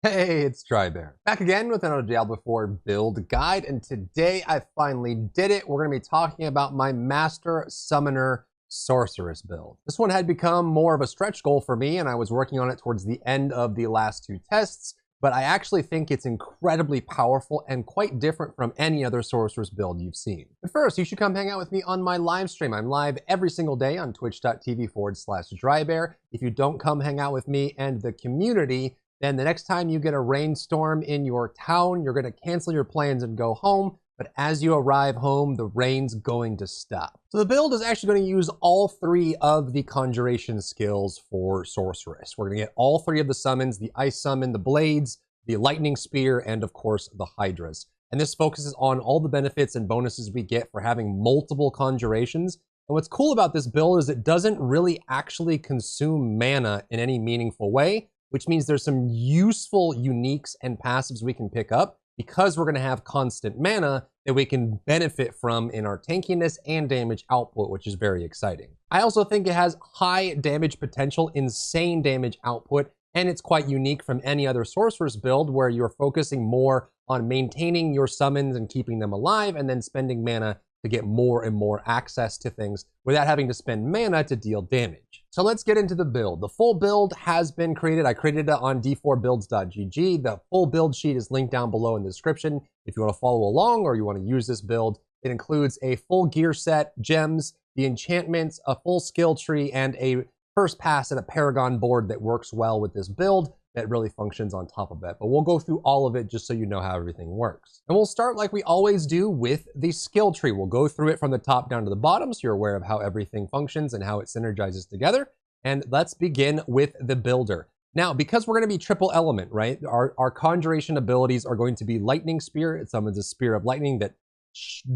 Hey, it's Drybear. Back again with another Diablo 4 build guide, and today I finally did it. We're going to be talking about my Master Summoner Sorceress build. This one had become more of a stretch goal for me, and I was working on it towards the end of the last two tests, but I actually think it's incredibly powerful and quite different from any other Sorceress build you've seen. But first, you should come hang out with me on my live stream. I'm live every single day on twitch.tv/Drybear. If you don't come hang out with me and the community, then the next time you get a rainstorm in your town, you're going to cancel your plans and go home. But as you arrive home, the rain's going to stop. So the build is actually going to use all three of the conjuration skills for Sorceress. We're going to get all three of the summons: the ice summon, the blades, the lightning spear, and of course the hydras. And this focuses on all the benefits and bonuses we get for having multiple conjurations. And what's cool about this build is it doesn't really actually consume mana in any meaningful way, which means there's some useful uniques and passives we can pick up because we're going to have constant mana that we can benefit from in our tankiness and damage output, which is very exciting. I also think it has high damage potential, insane damage output, and it's quite unique from any other Sorceress build where you're focusing more on maintaining your summons and keeping them alive and then spending mana to get more and more access to things without having to spend mana to deal damage. So let's get into the build. The full build has been created. I created it on d4builds.gg. The full build sheet is linked down below in the description if you want to follow along or you want to use this build. It includes a full gear set, gems, the enchantments, a full skill tree, and a first pass at a Paragon board that works well with this build that really functions on top of it. But we'll go through all of it just so you know how everything works. And we'll start like we always do with the skill tree. We'll go through it from the top down to the bottom so you're aware of how everything functions and how it synergizes together. And let's begin with the builder. Now, because we're going to be triple element, right? Our conjuration abilities are going to be lightning spear. It summons a spear of lightning that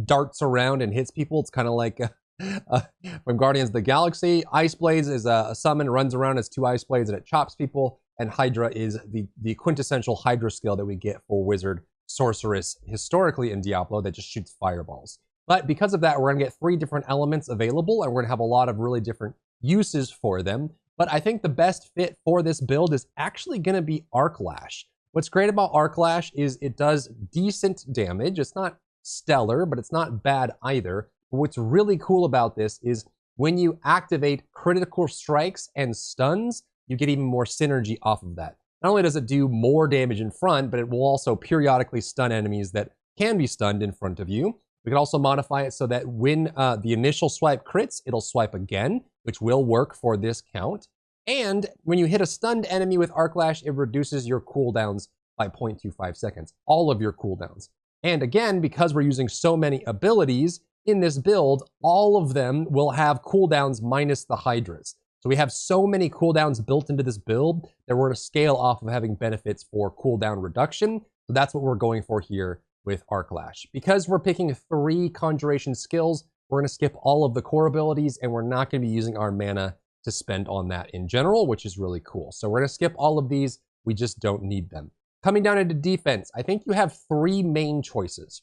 darts around and hits people. It's kind of like from Guardians of the Galaxy. Ice Blades is a summon, runs around as two ice blades and it chops people. And Hydra is the quintessential Hydra skill that we get for Wizard Sorceress historically in Diablo that just shoots fireballs. But because of that, we're going to get three different elements available and we're going to have a lot of really different uses for them. But I think the best fit for this build is actually going to be Arc Lash. What's great about Arc Lash is it does decent damage. It's not stellar, but it's not bad either. But what's really cool about this is when you activate critical strikes and stuns, you get even more synergy off of that. Not only does it do more damage in front, but it will also periodically stun enemies that can be stunned in front of you. We can also modify it so that when the initial swipe crits, it'll swipe again, which will work for this count. And when you hit a stunned enemy with Arc Lash, it reduces your cooldowns by 0.25 seconds, all of your cooldowns. And again, because we're using so many abilities in this build, all of them will have cooldowns minus the Hydras. So we have so many cooldowns built into this build that we're going to scale off of having benefits for cooldown reduction. So that's what we're going for here with Arc Lash. Because we're picking three conjuration skills, we're going to skip all of the core abilities and we're not going to be using our mana to spend on that in general, which is really cool. So we're going to skip all of these. We just don't need them. Coming down into defense, I think you have three main choices.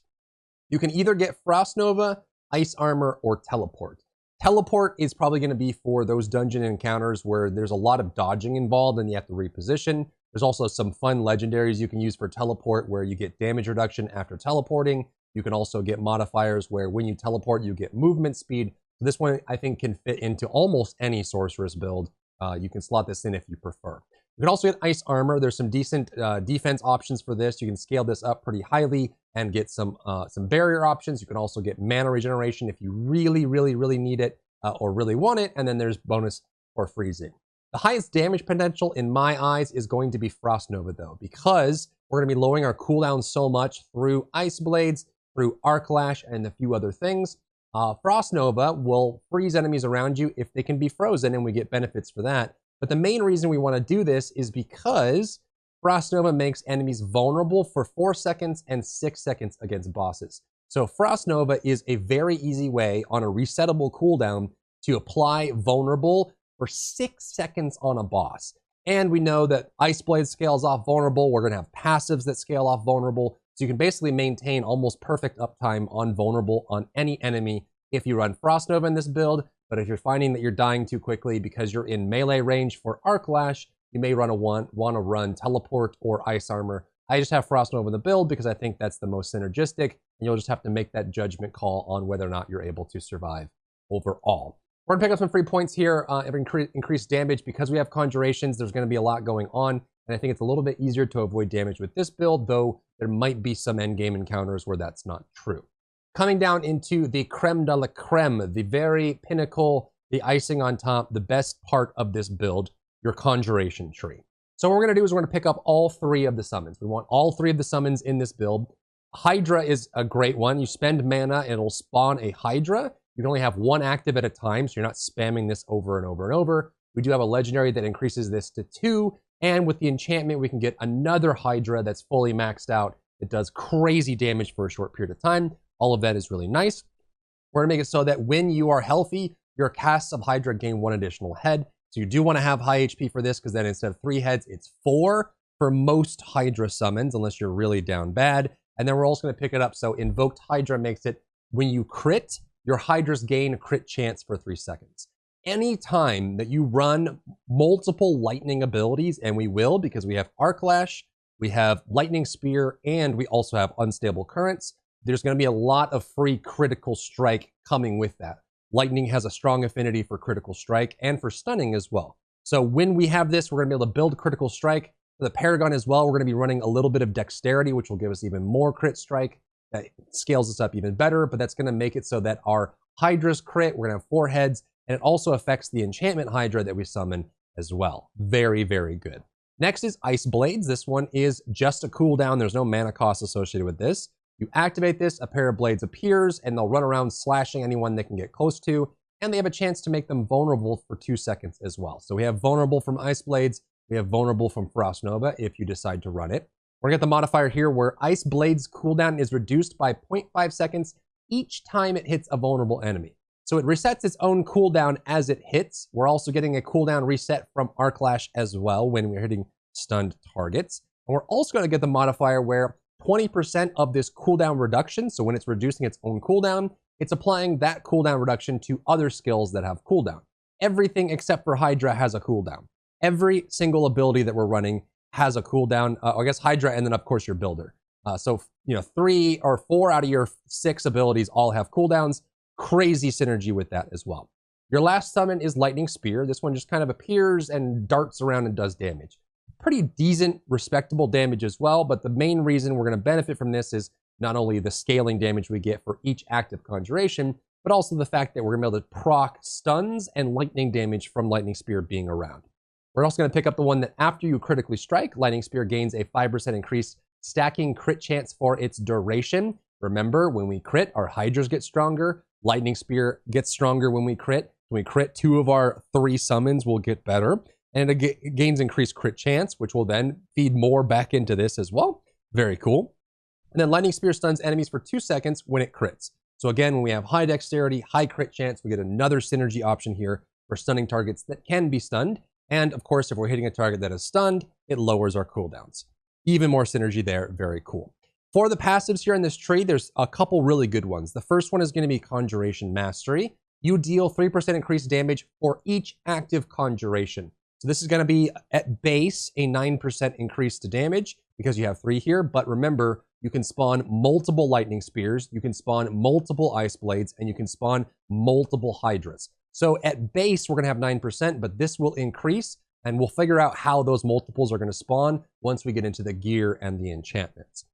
You can either get Frost Nova, Ice Armor, or Teleport. Teleport is probably going to be for those dungeon encounters where there's a lot of dodging involved and you have to reposition. There's also some fun legendaries you can use for teleport where you get damage reduction after teleporting. You can also get modifiers where when you teleport, you get movement speed. This one, I think, can fit into almost any Sorceress build. You can slot this in if you prefer. You can also get Ice Armor. There's some decent defense options for this. You can scale this up pretty highly and get some barrier options. You can also get mana regeneration if you really, really, really need it or really want it. And then there's bonus for freezing. The highest damage potential in my eyes is going to be Frost Nova though, because we're going to be lowering our cooldown so much through Ice Blades, through Arc Lash, and a few other things. Frost Nova will freeze enemies around you if they can be frozen, and we get benefits for that. But the main reason we want to do this is because Frost Nova makes enemies vulnerable for 4 seconds and 6 seconds against bosses. So Frost Nova is a very easy way on a resettable cooldown to apply vulnerable for 6 seconds on a boss. And we know that Ice Blade scales off vulnerable. We're going to have passives that scale off vulnerable. So you can basically maintain almost perfect uptime on vulnerable on any enemy if you run Frost Nova in this build. But if you're finding that you're dying too quickly because you're in melee range for Arc Lash, you may want to run teleport or ice armor. I just have Frost Nova in the build because I think that's the most synergistic, and you'll just have to make that judgment call on whether or not you're able to survive overall. We're gonna pick up some free points here, increased damage. Because we have conjurations, there's gonna be a lot going on, and I think it's a little bit easier to avoid damage with this build, though there might be some endgame encounters where that's not true. Coming down into the creme de la creme, the very pinnacle, the icing on top, the best part of this build, your conjuration tree. So what we're gonna do is we're gonna pick up all 3 of the summons. We want all 3 of the summons in this build. Hydra is a great one. You spend mana and it'll spawn a Hydra. You can only have 1 active at a time, so you're not spamming this over and over and over. We do have a legendary that increases this to 2, and with the enchantment, we can get another Hydra that's fully maxed out. It does crazy damage for a short period of time. All of that is really nice. We're gonna make it so that when you are healthy, your casts of Hydra gain 1 additional head. So you do wanna have high HP for this, because then instead of 3 heads, it's 4 for most Hydra summons, unless you're really down bad. And then we're also gonna pick it up, so Invoked Hydra makes it, when you crit, your Hydras gain a crit chance for 3 seconds. Anytime that you run multiple lightning abilities, and we will because we have Arc Lash, we have Lightning Spear, and we also have Unstable Currents, there's going to be a lot of free critical strike coming with that. Lightning has a strong affinity for critical strike and for stunning as well. So when we have this, we're going to be able to build critical strike. For the Paragon as well, we're going to be running a little bit of dexterity, which will give us even more crit strike. That scales us up even better, but that's going to make it so that our Hydra's crit, we're going to have 4 heads, and it also affects the enchantment Hydra that we summon as well. Very, very good. Next is Ice Blades. This one is just a cooldown. There's no mana cost associated with this. You activate this, a pair of blades appears, and they'll run around slashing anyone they can get close to, and they have a chance to make them vulnerable for 2 seconds as well. So we have vulnerable from Ice Blades, we have vulnerable from Frost Nova if you decide to run it. We're gonna get the modifier here where Ice Blades cooldown is reduced by 0.5 seconds each time it hits a vulnerable enemy. So it resets its own cooldown as it hits. We're also getting a cooldown reset from Arc Lash as well when we're hitting stunned targets. And we're also gonna get the modifier where 20% of this cooldown reduction, so when it's reducing its own cooldown, it's applying that cooldown reduction to other skills that have cooldown. Everything except for Hydra has a cooldown. Every single ability that we're running has a cooldown. I guess Hydra, and then of course your builder. So 3 or 4 out of your 6 abilities all have cooldowns. Crazy synergy with that as well. Your last summon is Lightning Spear. This one just kind of appears and darts around and does damage. Pretty decent, respectable damage as well, but the main reason we're going to benefit from this is not only the scaling damage we get for each active conjuration, but also the fact that we're going to be able to proc stuns and lightning damage from Lightning Spear being around. We're also going to pick up the one that after you critically strike, Lightning Spear gains a 5% increase stacking crit chance for its duration. Remember, when we crit, our Hydras get stronger. Lightning Spear gets stronger when we crit. When we crit, 2 of our 3 summons will get better. And it gains increased crit chance, which will then feed more back into this as well. Very cool. And then Lightning Spear stuns enemies for 2 seconds when it crits. So again, when we have high dexterity, high crit chance, we get another synergy option here for stunning targets that can be stunned. And of course, if we're hitting a target that is stunned, it lowers our cooldowns. Even more synergy there, very cool. For the passives here in this tree, there's a couple really good ones. The first one is going to be Conjuration Mastery. You deal 3% increased damage for each active conjuration. So this is going to be at base a 9% increase to damage because you have 3 here. But remember, you can spawn multiple Lightning Spears, you can spawn multiple Ice Blades, and you can spawn multiple Hydras. So at base, we're going to have 9%, but this will increase, and we'll figure out how those multiples are going to spawn once we get into the gear and the enchantments.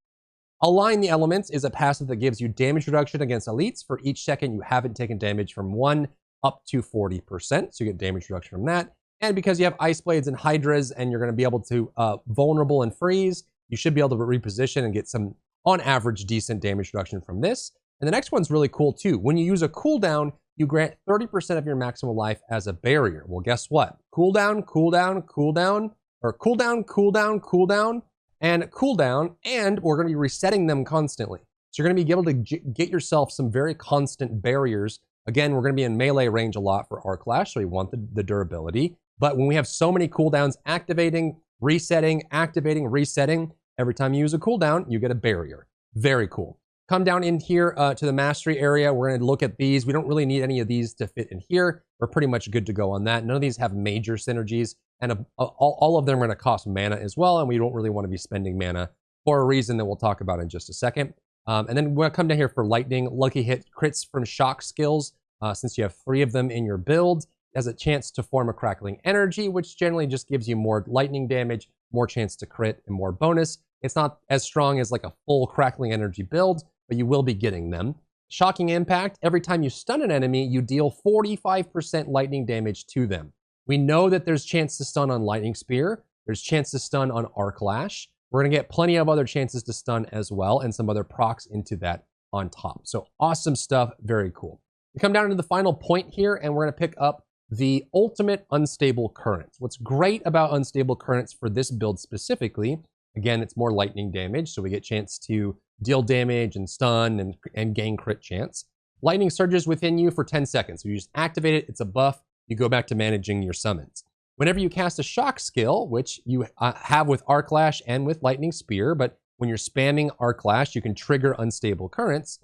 Align the Elements is a passive that gives you damage reduction against elites for each second you haven't taken damage from 1 up to 40%. So you get damage reduction from that. And because you have Ice Blades and Hydras, and you're going to be able to vulnerable and freeze, you should be able to reposition and get some, on average, decent damage reduction from this. And the next one's really cool too. When you use a cooldown, you grant 30% of your maximum life as a barrier. Well, guess what? Cooldown, cooldown, cooldown, or cooldown, cooldown, cooldown, and cooldown, and we're going to be resetting them constantly. So you're going to be able to get yourself some very constant barriers. Again, we're going to be in melee range a lot for Arc Lash, so we want the durability. But when we have so many cooldowns activating, resetting, activating, resetting, every time you use a cooldown, you get a barrier. Very cool. Come down in here to the mastery area. We're going to look at these. We don't really need any of these to fit in here. We're pretty much good to go on that. None of these have major synergies. and all of them are going to cost mana as well, and we don't really want to be spending mana for a reason that we'll talk about in just a second. And then we're going to come down here for lightning. Lucky hit crits from shock skills. Since you have 3 of them in your build, has a chance to form a crackling energy, which generally just gives you more lightning damage, more chance to crit, and more bonus. It's not as strong as like a full crackling energy build, but you will be getting them. Shocking impact. Every time you stun an enemy, you deal 45% lightning damage to them. We know that there's chance to stun on lightning spear. There's chance to stun on arc lash. We're going to get plenty of other chances to stun as well, and some other procs into that on top. So awesome stuff. Very cool. We come down to the final point here, and we're going to pick up the ultimate unstable currents. What's great about unstable currents for this build specifically, again, it's more lightning damage, so we get chance to deal damage and stun and gain crit chance. Lightning surges within you for 10 seconds. So you just activate it, it's a buff, you go back to managing your summons. Whenever you cast a shock skill, which you have with Arc Lash and with Lightning Spear, but when you're spamming Arc Lash, you can trigger unstable currents.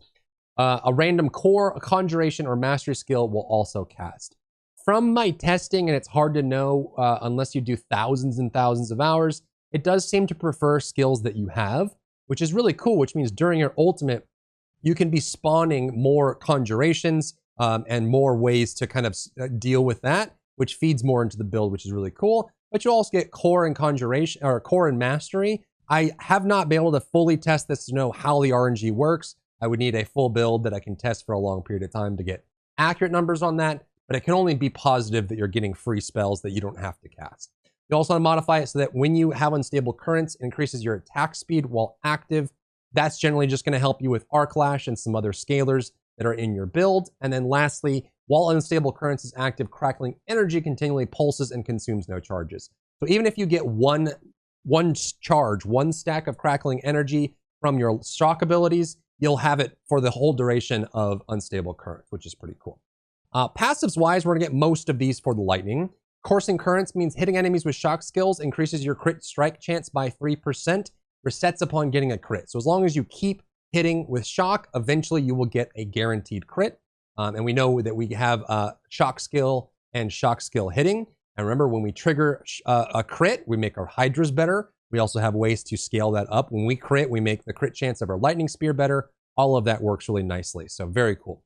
A random core, a conjuration, or mastery skill will also cast. From my testing, and it's hard to know unless you do thousands and thousands of hours, it does seem to prefer skills that you have, which is really cool, which means during your ultimate, you can be spawning more conjurations and more ways to kind of deal with that, which feeds more into the build, which is really cool. But you also get core and conjuration, or core and mastery. I have not been able to fully test this to know how the RNG works. I would need a full build that I can test for a long period of time to get accurate numbers on that, but it can only be positive that you're getting free spells that you don't have to cast. You also want to modify it so that when you have unstable currents, it increases your attack speed while active. That's generally just going to help you with Arc Lash and some other scalers that are in your build. And then lastly, while unstable currents is active, crackling energy continually pulses and consumes no charges. So even if you get one stack of crackling energy from your shock abilities, you'll have it for the whole duration of unstable currents, which is pretty cool. Passives wise, we're gonna get most of these for the lightning. Coursing currents means hitting enemies with shock skills increases your crit strike chance by 3%, resets upon getting a crit. So as long as you keep hitting with shock, eventually you will get a guaranteed crit. And we know that we have shock skill and shock skill hitting. And remember, when we trigger a crit, we make our hydras better. We also have ways to scale that up. When we crit, we make the crit chance of our lightning spear better. All of that works really nicely. So very cool.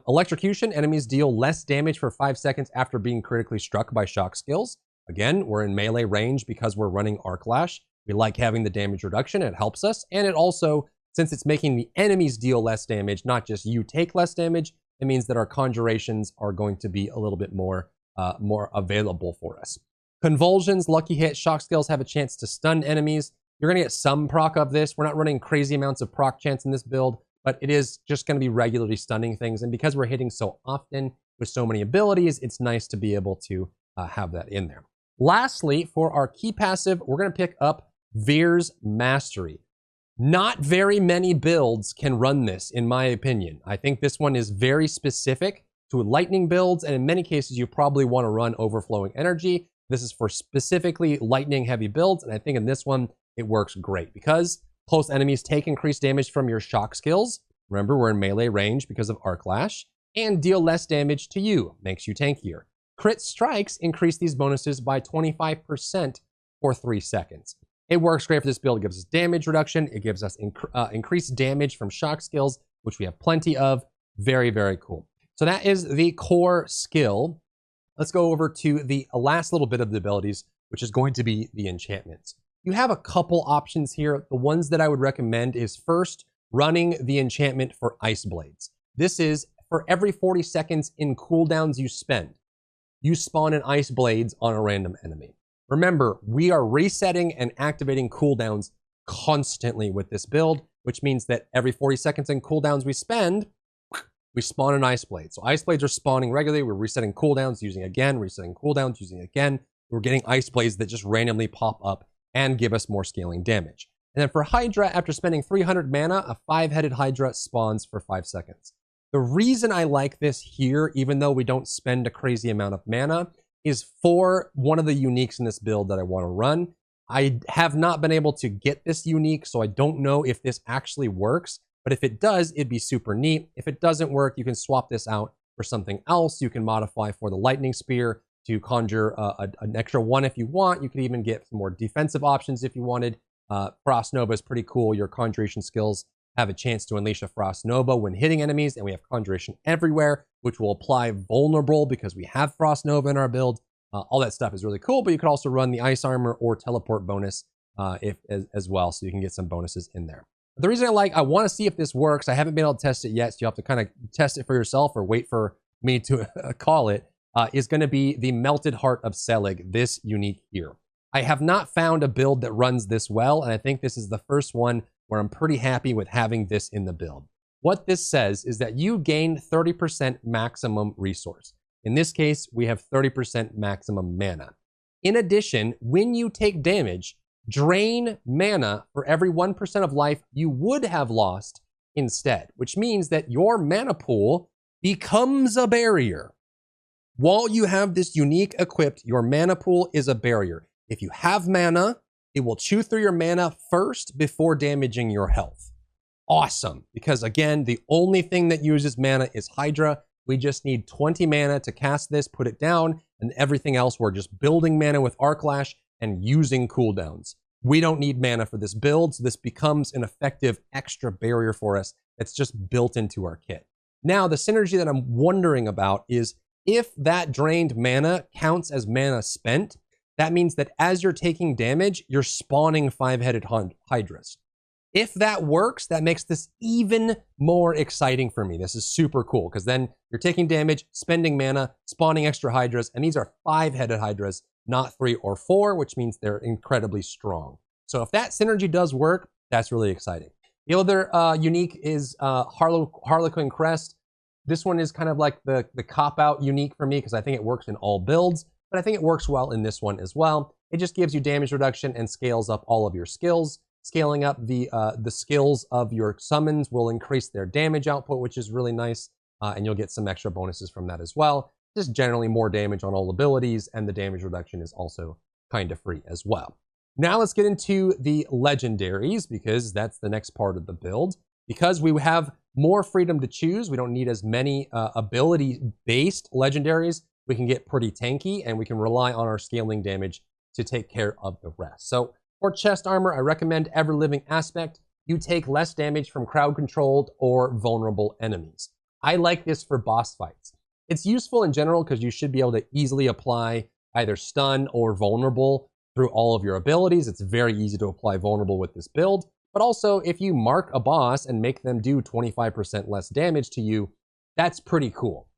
Electrocution, enemies deal less damage for 5 seconds after being critically struck by shock skills. Again, we're in melee range because we're running Arc Lash. We like having the damage reduction. It helps us. And it also, since it's making the enemies deal less damage, not just you take less damage, it means that our conjurations are going to be a little bit more available for us. Convulsions, lucky hit, shock skills have a chance to stun enemies. You're going to get some proc of this. We're not running crazy amounts of proc chance in this build, but it is just going to be regularly stunning things. And because we're hitting so often with so many abilities, it's nice to be able to have that in there. Lastly, for our key passive, we're going to pick up Veer's Mastery. Not very many builds can run this, in my opinion. I think this one is very specific to lightning builds, and in many cases, you probably want to run overflowing energy. This is for specifically lightning heavy builds, and I think in this one, it works great because close enemies take increased damage from your shock skills. Remember, we're in melee range because of Arc Lash, and deal less damage to you, makes you tankier. Crit strikes increase these bonuses by 25% for 3 seconds. It works great for this build. It gives us damage reduction. It gives us increased damage from shock skills, which we have plenty of. Very, very cool. So that is the core skill. Let's go over to the last little bit of the abilities, which is going to be the enchantments. You have a couple options here. The ones that I would recommend is first running the enchantment for Ice Blades. This is for every 40 seconds in cooldowns you spend, you spawn an Ice Blades on a random enemy. Remember, we are resetting and activating cooldowns constantly with this build, which means that every 40 seconds in cooldowns we spend, we spawn an Ice Blade. So Ice Blades are spawning regularly. We're resetting cooldowns, using again, resetting cooldowns, using again. We're getting Ice Blades that just randomly pop up and give us more scaling damage. And then for Hydra, after spending 300 mana, a 5-headed Hydra spawns for 5 seconds. The reason I like this here, even though we don't spend a crazy amount of mana, is for one of the uniques in this build that I want to run. I have not been able to get this unique, so I don't know if this actually works. But if it does, it'd be super neat. If it doesn't work, you can swap this out for something else. You can modify for the Lightning Spear, to conjure an extra 1 if you want. You could even get some more defensive options if you wanted. Frost Nova is pretty cool. Your conjuration skills have a chance to unleash a Frost Nova when hitting enemies, and we have conjuration everywhere, which will apply vulnerable because we have Frost Nova in our build. All that stuff is really cool, but you could also run the ice armor or teleport bonus as well, so you can get some bonuses in there. The reason I want to see if this works, I haven't been able to test it yet, so you have to kind of test it for yourself or wait for me to call it, is going to be the Melted Heart of Selig, this unique here. I have not found a build that runs this well, and I think this is the first one where I'm pretty happy with having this in the build. What this says is that you gain 30% maximum resource. In this case, we have 30% maximum mana. In addition, when you take damage, drain mana for every 1% of life you would have lost instead, which means that your mana pool becomes a barrier. While you have this unique equipped, your mana pool is a barrier. If you have mana, it will chew through your mana first before damaging your health. Awesome, because again, the only thing that uses mana is Hydra. We just need 20 mana to cast this, put it down, and everything else we're just building mana with Arc Lash and using cooldowns. We don't need mana for this build, so this becomes an effective extra barrier for us that's just built into our kit. Now, the synergy that I'm wondering about is if that drained mana counts as mana spent, that means that as you're taking damage, you're spawning 5-headed Hydras. If that works, that makes this even more exciting for me. This is super cool, because then you're taking damage, spending mana, spawning extra Hydras, and these are 5-headed Hydras, not 3 or 4, which means they're incredibly strong. So if that synergy does work, that's really exciting. The other unique is Harlequin Crest. This one is kind of like the cop-out unique for me, because I think it works in all builds, but I think it works well in this one as well. It just gives you damage reduction and scales up all of your skills. Scaling up the skills of your summons will increase their damage output, which is really nice, and you'll get some extra bonuses from that as well. Just generally more damage on all abilities, and the damage reduction is also kind of free as well. Now let's get into the legendaries, because that's the next part of the build. Because we have more freedom to choose, we don't need as many ability-based legendaries. We can get pretty tanky, and we can rely on our scaling damage to take care of the rest. So for chest armor, I recommend Ever Living Aspect. You take less damage from crowd-controlled or vulnerable enemies. I like this for boss fights. It's useful in general because you should be able to easily apply either stun or vulnerable through all of your abilities. It's very easy to apply vulnerable with this build. But also, if you mark a boss and make them do 25% less damage to you, that's pretty cool.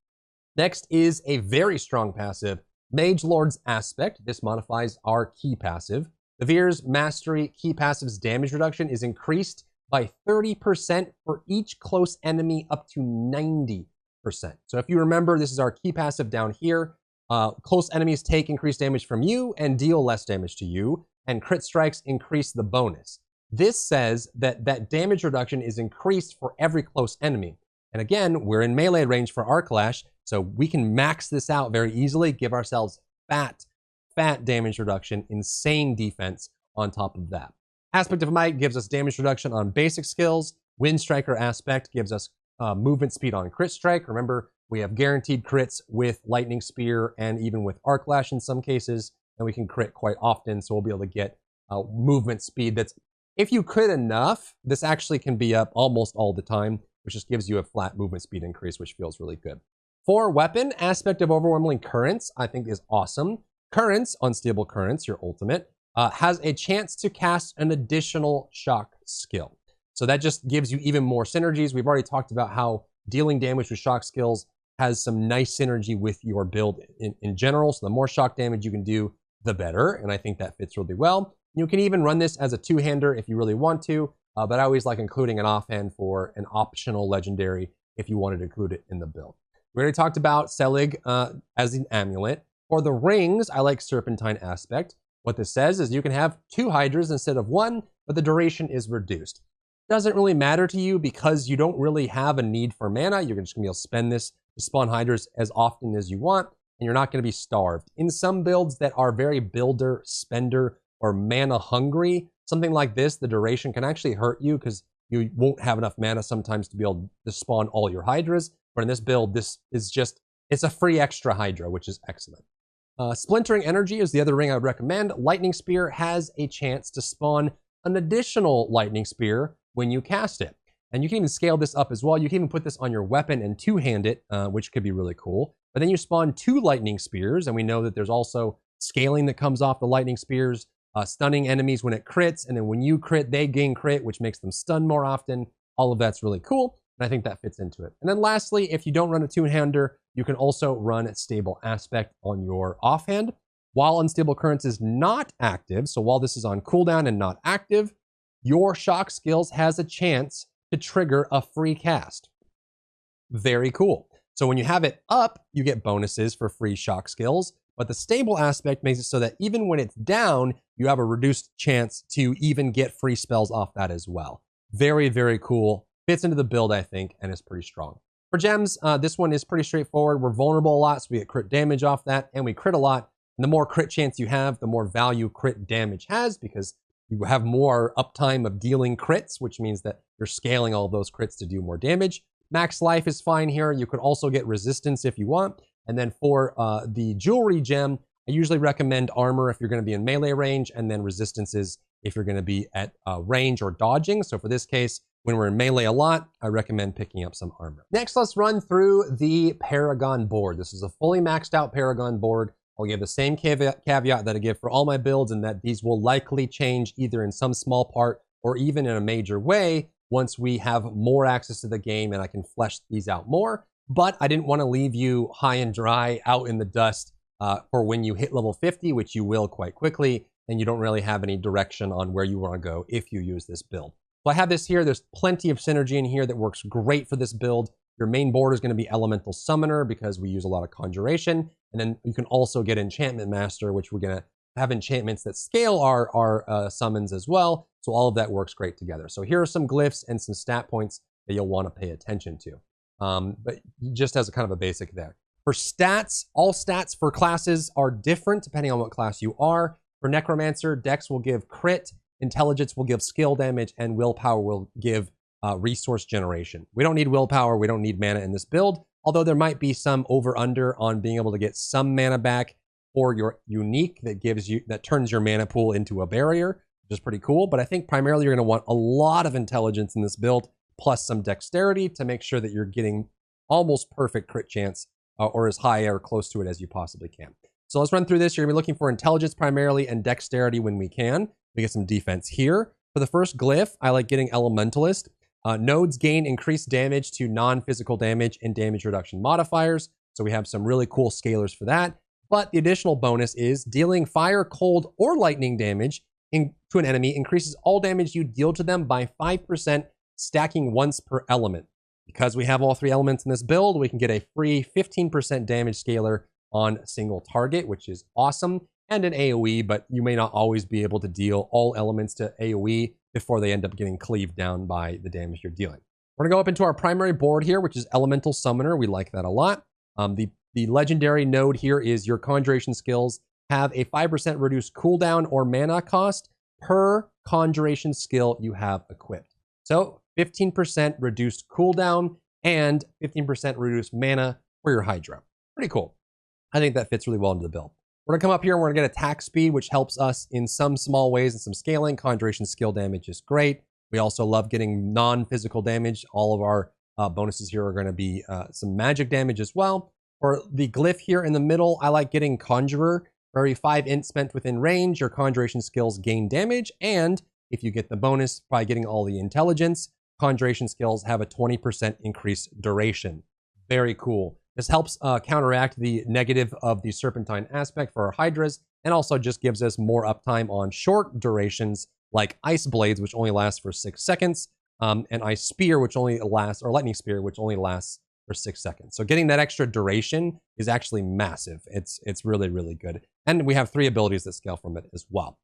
Next is a very strong passive, Mage Lord's Aspect. This modifies our key passive. The Veer's Mastery key passive's damage reduction is increased by 30% for each close enemy up to 90%. So if you remember, this is our key passive down here. Close enemies take increased damage from you and deal less damage to you, and crit strikes increase the bonus. This says that that damage reduction is increased for every close enemy. And again, we're in melee range for Arc Lash, so we can max this out very easily, give ourselves fat damage reduction, insane defense on top of that. Aspect of Might gives us damage reduction on basic skills. Wind Striker Aspect gives us movement speed on crit strike. Remember, we have guaranteed crits with Lightning Spear and even with Arc Lash in some cases, and we can crit quite often, so we'll be able to get movement speed that's, if you crit enough, this actually can be up almost all the time, which just gives you a flat movement speed increase, which feels really good. For weapon, Aspect of Overwhelming Currents, I think is awesome. Currents, Unstable Currents, your ultimate, has a chance to cast an additional shock skill. So that just gives you even more synergies. We've already talked about how dealing damage with shock skills has some nice synergy with your build in general. So the more shock damage you can do, the better. And I think that fits really well. You can even run this as a two-hander if you really want to, but I always like including an offhand for an optional legendary if you wanted to include it in the build. We already talked about Selig as an amulet. For the rings, I like Serpentine Aspect. What this says is you can have 2 Hydras instead of 1, but the duration is reduced. Doesn't really matter to you because you don't really have a need for mana. You're just gonna be able to spend this to spawn Hydras as often as you want, and you're not gonna be starved. In some builds that are very builder, spender, or mana hungry, something like this, the duration can actually hurt you because you won't have enough mana sometimes to be able to spawn all your Hydras. But in this build, this is just, it's a free extra Hydra, which is excellent. Splintering Energy is the other ring I would recommend. Lightning Spear has a chance to spawn an additional Lightning Spear when you cast it. And you can even scale this up as well. You can even put this on your weapon and two-hand it, which could be really cool. But then you spawn 2 Lightning Spears, and we know that there's also scaling that comes off the Lightning Spears, stunning enemies when it crits, and then when you crit, they gain crit, which makes them stun more often. All of that's really cool, and I think that fits into it. And then lastly, if you don't run a two-hander, you can also run Stable Aspect on your offhand. While Unstable Currents is not active, so while this is on cooldown and not active, your shock skills has a chance to trigger a free cast. Very cool. So when you have it up, you get bonuses for free shock skills, but the Stable Aspect makes it so that even when it's down, you have a reduced chance to even get free spells off that as well. Very, very cool. Fits into the build, I think, and is pretty strong. For gems, this one is pretty straightforward. We're vulnerable a lot, so we get crit damage off that, and we crit a lot. And the more crit chance you have, the more value crit damage has, because you have more uptime of dealing crits, which means that you're scaling all of those crits to do more damage. Max life is fine here. You could also get resistance if you want. And then for the jewelry gem, I usually recommend armor if you're going to be in melee range, and then resistances if you're going to be at range or dodging. So for this case, when we're in melee a lot, I recommend picking up some armor. Next, let's run through the Paragon board. This is a fully maxed out Paragon board. I'll give the same caveat that I give for all my builds, and that these will likely change either in some small part or even in a major way once we have more access to the game and I can flesh these out more. But I didn't want to leave you high and dry out in the dust for when you hit level 50, which you will quite quickly, and you don't really have any direction on where you want to go if you use this build. So I have this here. There's plenty of synergy in here that works great for this build. Your main board is going to be Elemental Summoner because we use a lot of Conjuration. And then you can also get Enchantment Master, which we're going to have enchantments that scale our summons as well. So all of that works great together. So here are some glyphs and some stat points that you'll want to pay attention to. But just as a kind of a basic there. For stats, all stats for classes are different depending on what class you are. For Necromancer, Dex will give crit, Intelligence will give skill damage, and Willpower will give resource generation. We don't need Willpower, we don't need mana in this build, although there might be some over-under on being able to get some mana back for your unique that turns your mana pool into a barrier, which is pretty cool. But I think primarily you're going to want a lot of intelligence in this build, plus some dexterity to make sure that you're getting almost perfect crit chance or as high or close to it as you possibly can. So let's run through this. You're going to be looking for intelligence primarily and dexterity when we can. We get some defense here. For the first glyph, I like getting Elementalist. Nodes gain increased damage to non-physical damage and damage reduction modifiers. So we have some really cool scalars for that. But the additional bonus is dealing fire, cold, or lightning damage to an enemy increases all damage you deal to them by 5%, stacking once per element. Because we have all 3 elements in this build, we can get a free 15% damage scalar on a single target, which is awesome, and an AoE, but you may not always be able to deal all elements to AoE before they end up getting cleaved down by the damage you're dealing. We're gonna go up into our primary board here, which is Elemental Summoner. We like that a lot. The legendary node here is your Conjuration skills have a 5% reduced cooldown or mana cost per Conjuration skill you have equipped. So 15% reduced cooldown and 15% reduced mana for your Hydra. Pretty cool. I think that fits really well into the build. We're gonna come up here and we're gonna get attack speed, which helps us in some small ways and some scaling. Conjuration skill damage is great. We also love getting non-physical damage. All of our bonuses here are gonna be some magic damage as well. For the glyph here in the middle, I like getting Conjurer. For every 5 int spent within range, your Conjuration skills gain damage. And if you get the bonus by getting all the intelligence, Conjuration skills have a 20% increased duration. Very cool. This helps counteract the negative of the Serpentine aspect for our Hydras, and also just gives us more uptime on short durations like Ice Blades, which only lasts for 6 seconds, and Ice Spear, which only lasts, or Lightning Spear, which only lasts for 6 seconds. So getting that extra duration is actually massive. It's really, really good. And we have 3 abilities that scale from it as well.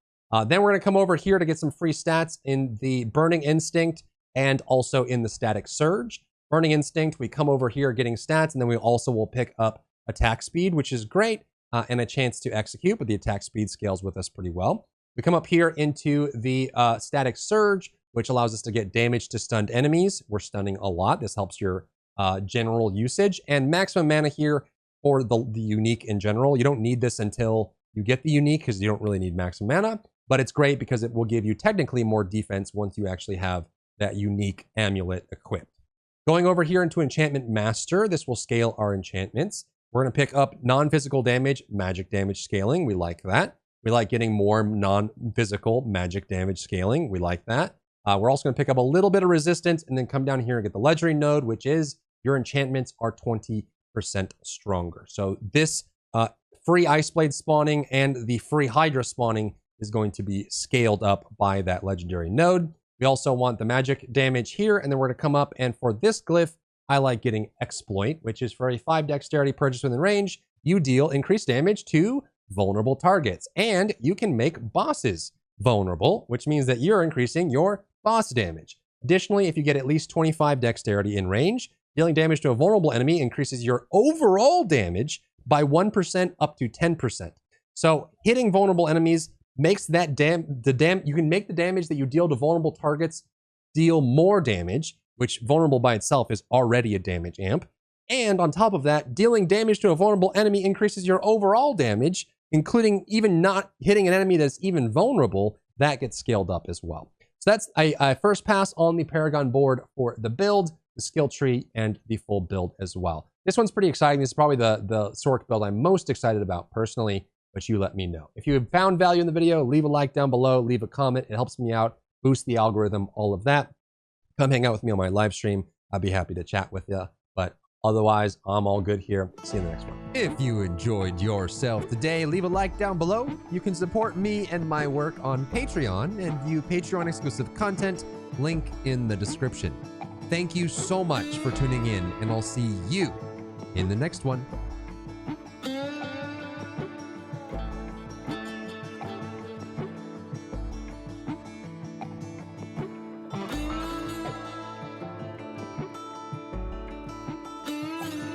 Then we're gonna come over here to get some free stats in the Burning Instinct and also in the Static Surge. Burning Instinct, we come over here getting stats, and then we also will pick up attack speed, which is great, and a chance to execute, but the attack speed scales with us pretty well. We come up here into the Static Surge, which allows us to get damage to stunned enemies. We're stunning a lot. This helps your general usage. And maximum mana here for the unique in general. You don't need this until you get the unique because you don't really need maximum mana, but it's great because it will give you technically more defense once you actually have that unique amulet equipped. Going over here into Enchantment Master, this will scale our enchantments. We're going to pick up non-physical damage, magic damage scaling. We like that. We like getting more non-physical magic damage scaling. We like that. We're also going to pick up a little bit of resistance and then come down here and get the legendary node, which is your enchantments are 20% stronger. So this free Ice Blade spawning and the free Hydra spawning is going to be scaled up by that legendary node. We also want the magic damage here, and then we're going to come up, and for this glyph, I like getting Exploit, which is for a 5 dexterity purchase within range. You deal increased damage to vulnerable targets, and you can make bosses vulnerable, which means that you're increasing your boss damage. Additionally, if you get at least 25 dexterity in range, dealing damage to a vulnerable enemy increases your overall damage by 1% up to 10%. So hitting vulnerable enemies makes that you can make the damage that you deal to vulnerable targets deal more damage, which vulnerable by itself is already a damage amp. And on top of that, dealing damage to a vulnerable enemy increases your overall damage, including even not hitting an enemy that's even vulnerable. That gets scaled up as well. So that's a first pass on the Paragon board for the build, the skill tree, and the full build as well. This one's pretty exciting. This is probably the Sorc build I'm most excited about personally, but you let me know. If you have found value in the video, leave a like down below, leave a comment. It helps me out, boost the algorithm, all of that. Come hang out with me on my live stream. I'd be happy to chat with you. But otherwise, I'm all good here. See you in the next one. If you enjoyed yourself today, leave a like down below. You can support me and my work on Patreon and view Patreon exclusive content. Link in the description. Thank you so much for tuning in, and I'll see you in the next one.